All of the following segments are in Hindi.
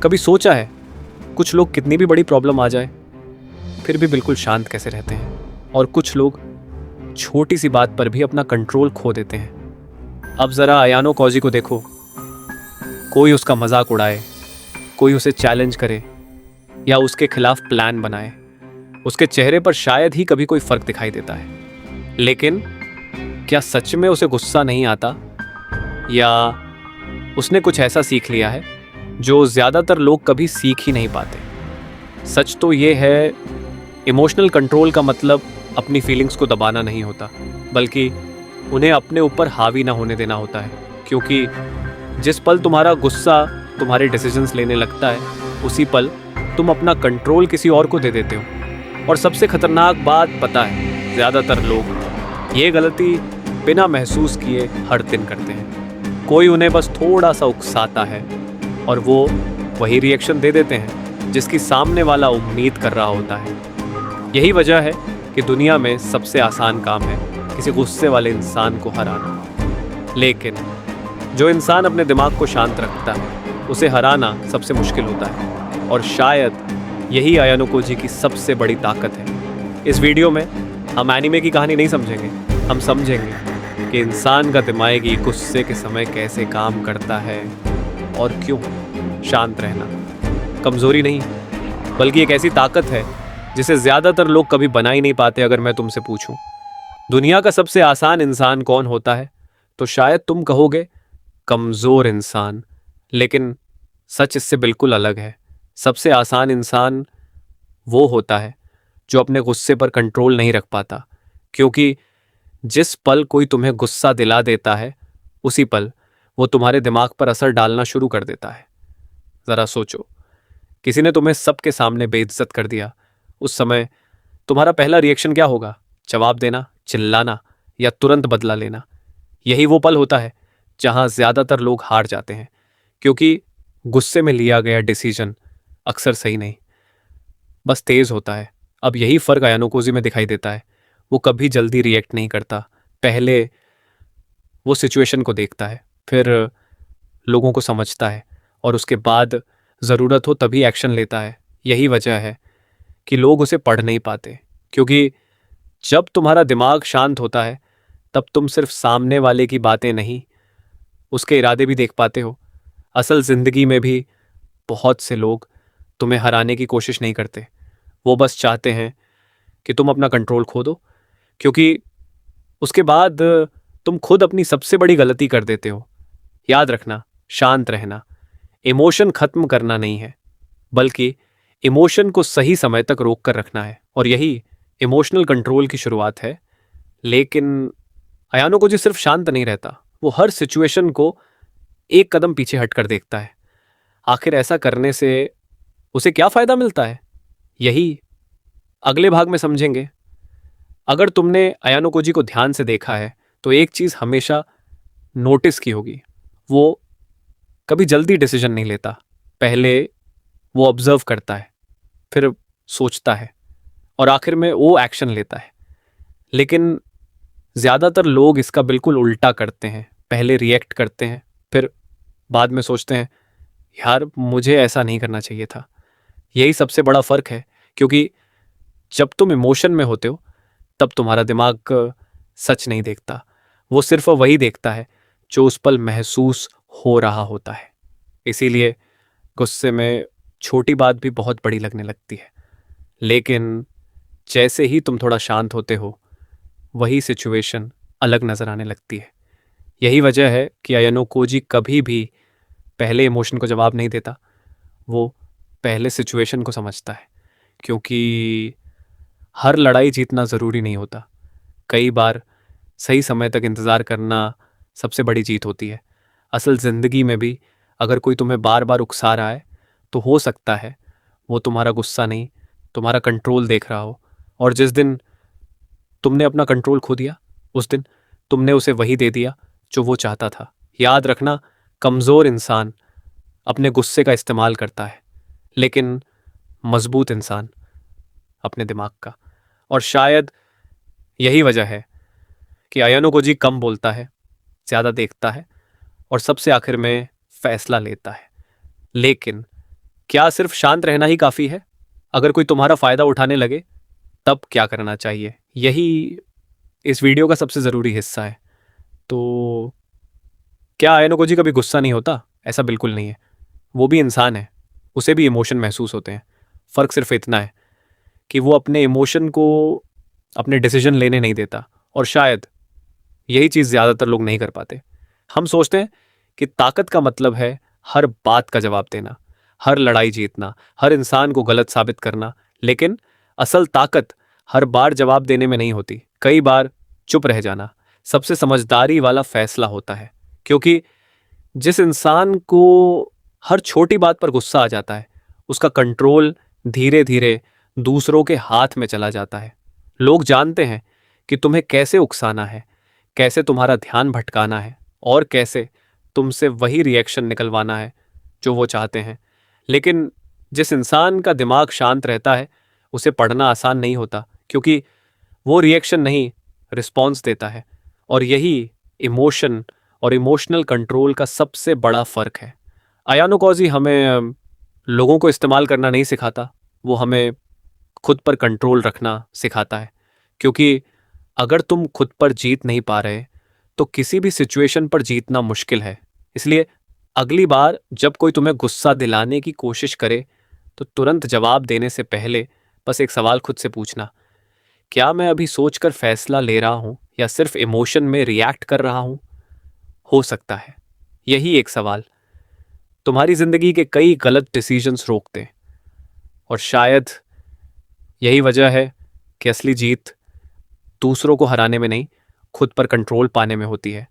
कभी सोचा है कुछ लोग कितनी भी बड़ी प्रॉब्लम आ जाए फिर भी बिल्कुल शांत कैसे रहते हैं, और कुछ लोग छोटी सी बात पर भी अपना कंट्रोल खो देते हैं। अब जरा अयानो कॉजी को देखो, कोई उसका मजाक उड़ाए, कोई उसे चैलेंज करे या उसके खिलाफ प्लान बनाए, उसके चेहरे पर शायद ही कभी कोई फर्क दिखाई देता है। लेकिन क्या सच में उसे गुस्सा नहीं आता, या उसने कुछ ऐसा सीख लिया है जो ज्यादातर लोग कभी सीख ही नहीं पाते? सच तो ये है, इमोशनल कंट्रोल का मतलब अपनी फीलिंग्स को दबाना नहीं होता, बल्कि उन्हें अपने ऊपर हावी ना होने देना होता है। क्योंकि जिस पल तुम्हारा गुस्सा तुम्हारे डिसीजंस लेने लगता है, उसी पल तुम अपना कंट्रोल किसी और को दे देते हो। और सबसे खतरनाक बात पता है, ज़्यादातर लोग ये गलती बिना महसूस किए हर दिन करते हैं। कोई उन्हें बस थोड़ा सा उकसाता है और वो वही रिएक्शन दे देते हैं जिसकी सामने वाला उम्मीद कर रहा होता है। यही वजह है कि दुनिया में सबसे आसान काम है किसी गुस्से वाले इंसान को हराना। लेकिन जो इंसान अपने दिमाग को शांत रखता है, उसे हराना सबसे मुश्किल होता है। और शायद यही अयानो कोजी की सबसे बड़ी ताकत है। इस वीडियो में हम एनीमे की कहानी नहीं समझेंगे, हम समझेंगे कि इंसान का दिमागी गुस्से के समय कैसे काम करता है और क्यों शांत रहना कमज़ोरी नहीं, बल्कि एक ऐसी ताकत है जिसे ज़्यादातर लोग कभी बना ही नहीं पाते। अगर मैं तुमसे पूछूं दुनिया का सबसे आसान इंसान कौन होता है, तो शायद तुम कहोगे कमज़ोर इंसान। लेकिन सच इससे बिल्कुल अलग है। सबसे आसान इंसान वो होता है जो अपने गुस्से पर कंट्रोल नहीं रख पाता। क्योंकि जिस पल कोई तुम्हें गुस्सा दिला देता है, उसी पल वो तुम्हारे दिमाग पर असर डालना शुरू कर देता है। ज़रा सोचो, किसी ने तुम्हें सबके सामने बेइज्जत कर दिया, उस समय तुम्हारा पहला रिएक्शन क्या होगा? जवाब देना, चिल्लाना, या तुरंत बदला लेना? यही वो पल होता है जहां ज्यादातर लोग हार जाते हैं, क्योंकि गुस्से में लिया गया डिसीजन अक्सर सही नहीं, बस तेज होता है। अब यही फर्क अयानो कोजी में दिखाई देता है। वो कभी जल्दी रिएक्ट नहीं करता। पहले वो सिचुएशन को देखता है, फिर लोगों को समझता है, और उसके बाद ज़रूरत हो तभी एक्शन लेता है। यही वजह है कि लोग उसे पढ़ नहीं पाते, क्योंकि जब तुम्हारा दिमाग शांत होता है तब तुम सिर्फ सामने वाले की बातें नहीं, उसके इरादे भी देख पाते हो। असल ज़िंदगी में भी बहुत से लोग तुम्हें हराने की कोशिश नहीं करते, वो बस चाहते हैं कि तुम अपना कंट्रोल खो दो, क्योंकि उसके बाद तुम खुद अपनी सबसे बड़ी गलती कर देते हो। याद रखना, शांत रहना इमोशन खत्म करना नहीं है, बल्कि इमोशन को सही समय तक रोक कर रखना है। और यही इमोशनल कंट्रोल की शुरुआत है। लेकिन अयानो को जी सिर्फ शांत नहीं रहता, वो हर सिचुएशन को एक कदम पीछे हटकर देखता है। आखिर ऐसा करने से उसे क्या फायदा मिलता है, यही अगले भाग में समझेंगे। अगर तुमने अयानो कोजी को ध्यान से देखा है तो एक चीज हमेशा नोटिस की होगी, वो कभी जल्दी डिसीजन नहीं लेता। पहले वो ऑब्जर्व करता है, फिर सोचता है, और आखिर में वो एक्शन लेता है। लेकिन ज्यादातर लोग इसका बिल्कुल उल्टा करते हैं। पहले रिएक्ट करते हैं, फिर बाद में सोचते हैं यार मुझे ऐसा नहीं करना चाहिए था। यही सबसे बड़ा फर्क है, क्योंकि जब तुम इमोशन में होते हो तब तुम्हारा दिमाग सच नहीं देखता, वो सिर्फ वही देखता है जो उस पल महसूस हो रहा होता है। इसीलिए गुस्से में छोटी बात भी बहुत बड़ी लगने लगती है। लेकिन जैसे ही तुम थोड़ा शांत होते हो, वही सिचुएशन अलग नजर आने लगती है। यही वजह है कि अयानो कोजी कभी भी पहले इमोशन को जवाब नहीं देता, वो पहले सिचुएशन को समझता है। क्योंकि हर लड़ाई जीतना ज़रूरी नहीं होता, कई बार सही समय तक इंतज़ार करना सबसे बड़ी जीत होती है। असल ज़िंदगी में भी अगर कोई तुम्हें बार बार उकसा रहा है, तो हो सकता है वो तुम्हारा गुस्सा नहीं, तुम्हारा कंट्रोल देख रहा हो। और जिस दिन तुमने अपना कंट्रोल खो दिया, उस दिन तुमने उसे वही दे दिया जो वो चाहता था। याद रखना, कमज़ोर इंसान अपने गुस्से का इस्तेमाल करता है, लेकिन मजबूत इंसान अपने दिमाग का। और शायद यही वजह है कि अयानो कोजी कम बोलता है, ज़्यादा देखता है, और सबसे आखिर में फैसला लेता है। लेकिन क्या सिर्फ शांत रहना ही काफ़ी है? अगर कोई तुम्हारा फ़ायदा उठाने लगे तब क्या करना चाहिए? यही इस वीडियो का सबसे ज़रूरी हिस्सा है। तो क्या आयनो जी कभी गुस्सा नहीं होता? ऐसा बिल्कुल नहीं है। वो भी इंसान है, उसे भी इमोशन महसूस होते हैं। फ़र्क सिर्फ इतना है कि वो अपने इमोशन को अपने डिसीजन लेने नहीं देता, और शायद यही चीज़ ज़्यादातर लोग नहीं कर पाते। हम सोचते हैं कि ताकत का मतलब है हर बात का जवाब देना, हर लड़ाई जीतना, हर इंसान को गलत साबित करना, लेकिन असल ताकत हर बार जवाब देने में नहीं होती। कई बार चुप रह जाना सबसे समझदारी वाला फैसला होता है, क्योंकि जिस इंसान को हर छोटी बात पर गुस्सा आ जाता है, उसका कंट्रोल धीरे धीरे दूसरों के हाथ में चला जाता है। लोग जानते हैं कि तुम्हें कैसे उकसाना है, कैसे तुम्हारा ध्यान भटकाना है, और कैसे तुमसे वही रिएक्शन निकलवाना है जो वो चाहते हैं। लेकिन जिस इंसान का दिमाग शांत रहता है, उसे पढ़ना आसान नहीं होता, क्योंकि वो रिएक्शन नहीं, रिस्पॉन्स देता है। और यही इमोशन और इमोशनल कंट्रोल का सबसे बड़ा फर्क है। अयानो कॉजी हमें लोगों को इस्तेमाल करना नहीं सिखाता, वो हमें खुद पर कंट्रोल रखना सिखाता है। क्योंकि अगर तुम खुद पर जीत नहीं पा रहे, तो किसी भी सिचुएशन पर जीतना मुश्किल है। इसलिए अगली बार जब कोई तुम्हें गुस्सा दिलाने की कोशिश करे, तो तुरंत जवाब देने से पहले बस एक सवाल खुद से पूछना, क्या मैं अभी सोचकर फैसला ले रहा हूं या सिर्फ इमोशन में रिएक्ट कर रहा हूं? हो सकता है यही एक सवाल तुम्हारी जिंदगी के कई गलत डिसीजंस रोकते हैं। और शायद यही वजह है कि असली जीत दूसरों को हराने में नहीं, खुद पर कंट्रोल पाने में होती है।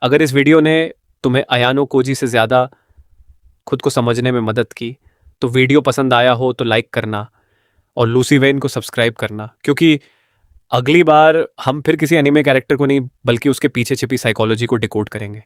अगर इस वीडियो ने तुम्हें अयानो कोजी से ज़्यादा खुद को समझने में मदद की, तो वीडियो पसंद आया हो तो लाइक करना और लूसी वेन को सब्सक्राइब करना, क्योंकि अगली बार हम फिर किसी एनिमे कैरेक्टर को नहीं बल्कि उसके पीछे छिपी साइकोलॉजी को डिकोड करेंगे।